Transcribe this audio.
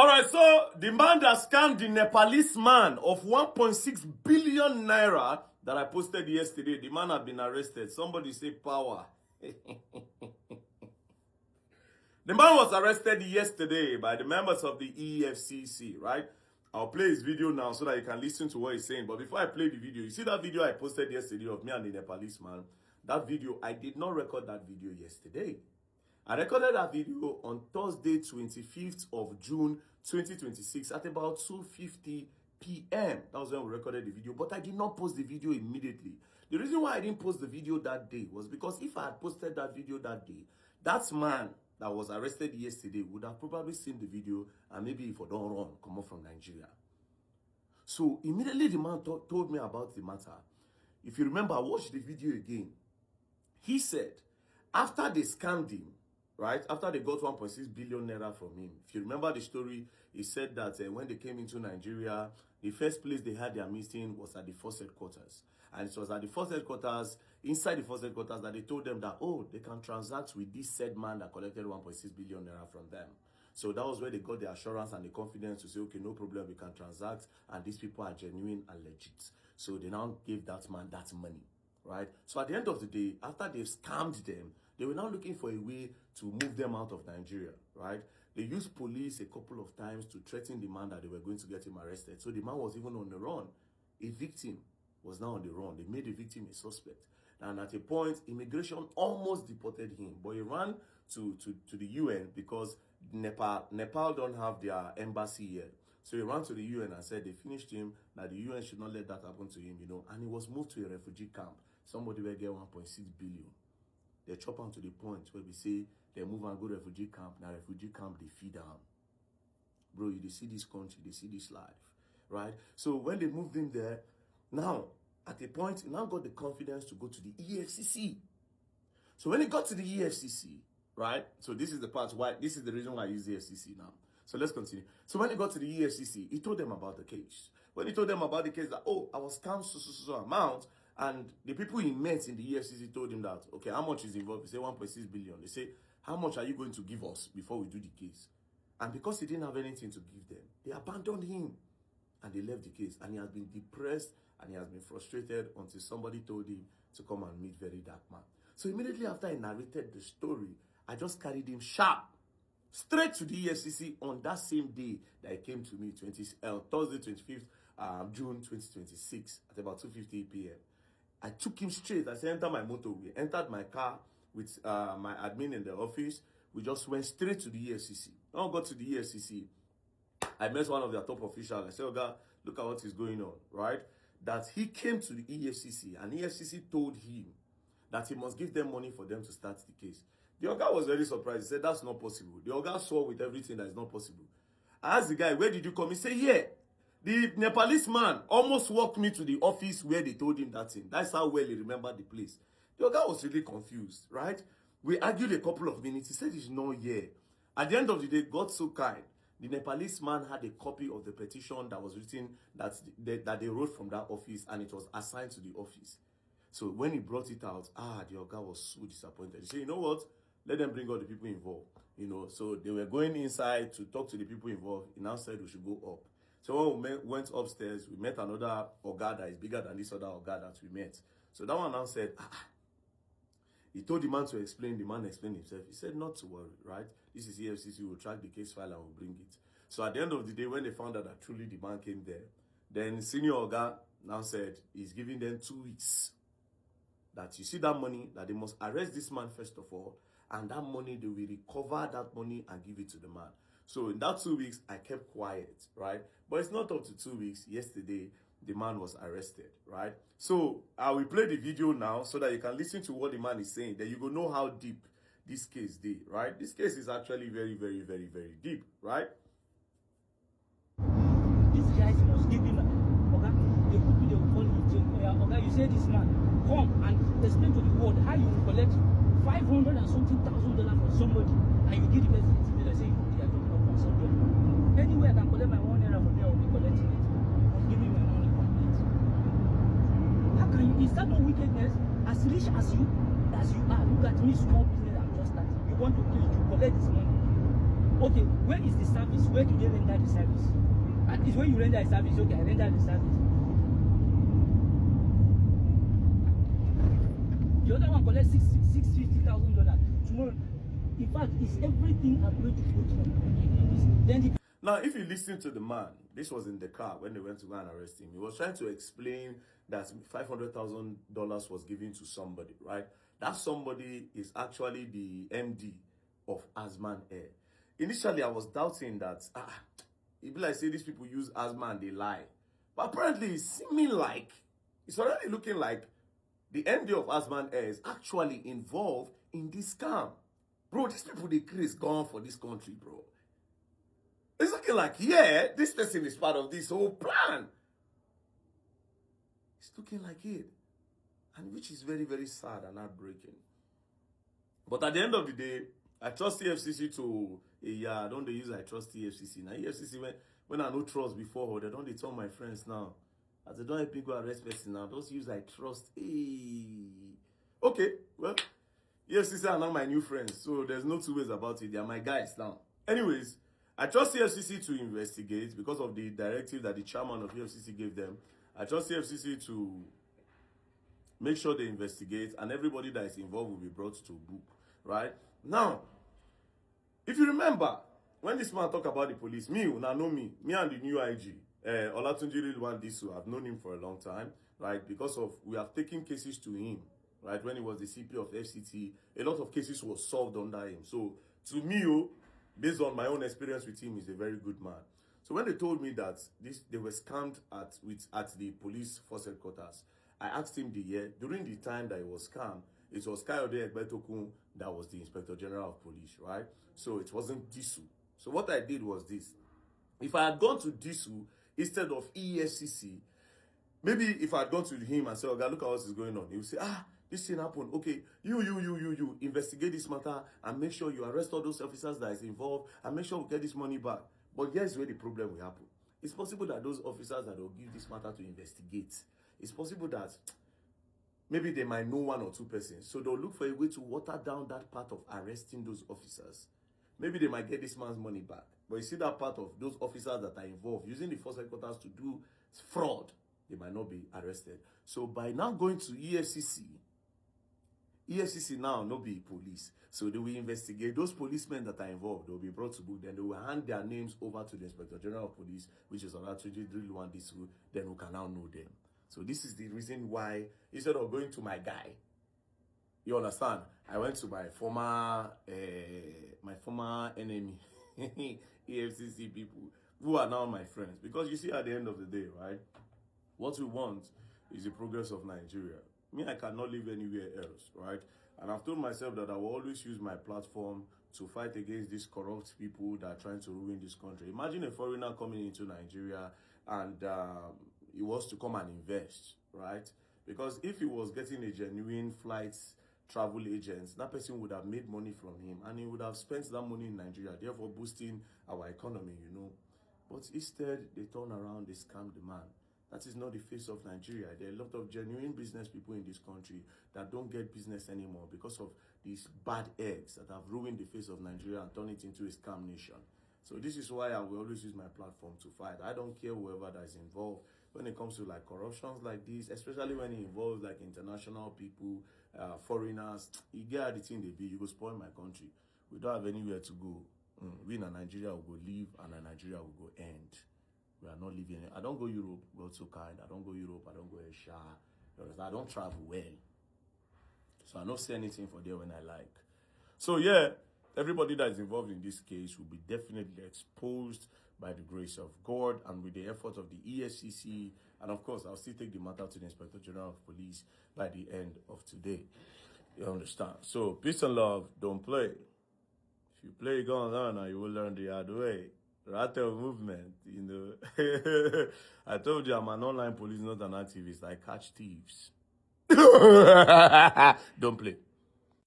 All right, so the man that scammed the Nepalese man of 1.6 billion naira that I posted yesterday, the man had been arrested. Somebody say power. The man was arrested yesterday by the members of the EFCC, right? I'll play his video now so that you can listen to what he's saying. But before I play the video, you see that video I posted yesterday of me and the Nepalese man? That video, I did not record that video yesterday. I recorded that video on Thursday, 25th of June, 2026 at about 2:50 p.m. That was when we recorded the video, but I did not post the video immediately. The reason why I didn't post the video that day was because if I had posted that video that day, that man that was arrested yesterday would have probably seen the video and maybe if I don't run, come up from Nigeria. So immediately the man told me about the matter. If you remember, I watched the video again. He said, after they scammed him, right, after they got 1.6 billion naira from him, if you remember the story, he said that when they came into Nigeria, the first place they had their meeting was at the first headquarters. And it was at the first headquarters, inside the first headquarters, that they told them that, oh, they can transact with this said man that collected 1.6 billion naira from them. So that was where they got the assurance and the confidence to say, okay, no problem, we can transact, and these people are genuine and legit. So they now gave that man that money, right? So at the end of the day, after they've scammed them, they were now looking for a way to move them out of Nigeria, right? They used police a couple of times to threaten the man that they were going to get him arrested. So the man was even on the run. A victim was now on the run. They made the victim a suspect. And at a point, immigration almost deported him. But he ran to the UN because Nepal don't have their embassy yet. So he ran to the UN and said they finished him, that the UN should not let that happen to him, you know. And he was moved to a refugee camp. Somebody will get 1.6 billion. They chop on to the point where we say they move and go to refugee camp. Now refugee camp, they feed them. Bro, you see this country, they see this life, right? So when they moved him there, now, at a point, he now got the confidence to go to the EFCC. So when he got to the EFCC, right? So this is the part why, this is the reason why I use the EFCC now. So let's continue. So when he got to the EFCC, he told them about the case. When he told them about the case, that, oh, I was scammed so amount, and the people he met in the EFCC told him that, okay, how much is involved? He said 1.6 billion. They say, how much are you going to give us before we do the case? And because he didn't have anything to give them, they abandoned him. And they left the case. And he has been depressed and he has been frustrated until somebody told him to come and meet Very Dark Man. So immediately after I narrated the story, I just carried him sharp, straight to the EFCC on that same day that he came to me, Thursday, 25th June 2026 at about 2:50 p.m. I took him straight. I said, enter my motor. We entered my car with my admin in the office. We just went straight to the EFCC. When I got to the EFCC, I met one of their top officials. I said, oh God, look at what is going on, right? That he came to the EFCC and EFCC told him that he must give them money for them to start the case. The Oga was very surprised. He said, that's not possible. The Oga saw with everything that is not possible. I asked the guy, where did you come? He said, yeah. The Nepalese man almost walked me to the office where they told him that thing. That's how well he remembered the place. The Oga was really confused, right? We argued a couple of minutes. He said he's not here. At the end of the day, God so kind. The Nepalese man had a copy of the petition that was written, that they wrote from that office, and it was assigned to the office. So when he brought it out, the Oga was so disappointed. He said, you know what? Let them bring all the people involved. You know, so they were going inside to talk to the people involved. He now said we should go up. So when we went upstairs, we met another Oga that is bigger than this other Oga that we met. So that one now said, he told the man to explain. The man explained himself. He said, not to worry, right? This is EFCC. We'll track the case file and we'll bring it. So at the end of the day, when they found out that truly the man came there, then Senior Oga now said he's giving them 2 weeks. That you see that money, that they must arrest this man first of all, and that money, they will recover that money and give it to the man. So in that 2 weeks, I kept quiet, right? But it's not up to 2 weeks. Yesterday, the man was arrested, right? So I will play the video now so that you can listen to what the man is saying. Then you will know how deep this case is, right? This case is actually very, very, very, very deep, right? These guys must give him Oga, they will call him. Oga, you say this man, come and explain to the world how you will collect $500 and something thousand from somebody, and you give the person the TV, they say you are talking about something. Anywhere I can collect my $1 from there, I will be collecting it. You give me my money complete. How can you? Is that no wickedness? As rich as you are, look at me, small business, I'm just starting. You want to collect this money. Okay, where is the service? Where do they render the service? And it's when you render the service, okay, I render the service. The other one collects $650,000 tomorrow. In fact, it's everything I'm going to put on. Then the Now, if you listen to the man, this was in the car when they went to go and arrest him. He was trying to explain that $500,000 was given to somebody, right? That somebody is actually the MD of Azman Air. Initially, I was doubting that, it be like say these people use Azman and they lie. But apparently, it's seeming like, it's already looking like the MD of Azman Air is actually involved in this scam. Bro, these people, they craze gone for this country, bro. It's looking like, yeah, this person is part of this whole plan. It's looking like it. And which is very, very sad and heartbreaking. But at the end of the day, I trust EFCC to, I don't they use I trust EFCC. Now EFCC, when I no trust before, they don't they tell my friends now. As they don't help me go arrest person now, those use I trust. Okay, well, EFCC are now my new friends. So there's no two ways about it. They are my guys now. Anyways, I trust EFCC to investigate because of the directive that the chairman of EFCC gave them. I trust EFCC to make sure they investigate and everybody that is involved will be brought to book, right? Now, if you remember, when this man talk about the police, me and the new IG, Olatunji Rilwan Disu, I've known him for a long time, right? Because of, we have taken cases to him, right? When he was the CP of FCT, a lot of cases were solved under him. So, to me, based on my own experience with him, he's a very good man. So when they told me that they were scammed at the police force headquarters, I asked him the year. During the time that it was scammed, it was Kayode Egbetokun that was the Inspector General of Police, right? So it wasn't Disu. So what I did was this. If I had gone to Disu instead of EFCC, maybe if I had gone to him and said, okay, look at what is going on, he would say, this thing happened. Okay, you investigate this matter and make sure you arrest all those officers that is involved and make sure we get this money back. But here's where the problem will happen. It's possible that those officers that will give this matter to investigate, it's possible that maybe they might know one or two persons. So they'll look for a way to water down that part of arresting those officers. Maybe they might get this man's money back. But you see that part of those officers that are involved using the force headquarters to do fraud, they might not be arrested. So by now going to EFCC now no be police. So they will investigate those policemen that are involved. They will be brought to book. Then they will hand their names over to the Inspector General of Police, which is Olatunji Rilwan Disu. Then we can now know them. So this is the reason why, instead of going to my guy, you understand, I went to my former enemy, EFCC people, who are now my friends. Because you see, at the end of the day, right, what we want is the progress of Nigeria. Me, I cannot live anywhere else, right? And I've told myself that I will always use my platform to fight against these corrupt people that are trying to ruin this country. Imagine a foreigner coming into Nigeria and he wants to come and invest, right? Because if he was getting a genuine flight travel agent, that person would have made money from him and he would have spent that money in Nigeria, therefore boosting our economy, you know. But instead, they turn around, they scam the man. That is not the face of Nigeria. There are a lot of genuine business people in this country that don't get business anymore because of these bad eggs that have ruined the face of Nigeria and turned it into a scam nation. So this is why I will always use my platform to fight. I don't care whoever that is involved when it comes to like corruptions like this, especially when it involves like international people, foreigners. You get the thing they be, you go spoil my country. We don't have anywhere to go. We in Nigeria will go live and Nigeria will go end. We are not living. I don't go Europe, God so kind. I don't go Europe, I don't go Asia. I don't travel well. So I don't say anything for there when I like. So yeah, everybody that is involved in this case will be definitely exposed by the grace of God and with the effort of the EFCC. And of course, I'll still take the matter to the Inspector General of Police by the end of today. You understand? So peace and love, don't play. If you play, go on now, you will learn the hard way. Rattle movement, you know. I told you I'm an online police, not an activist. I catch thieves. Don't play.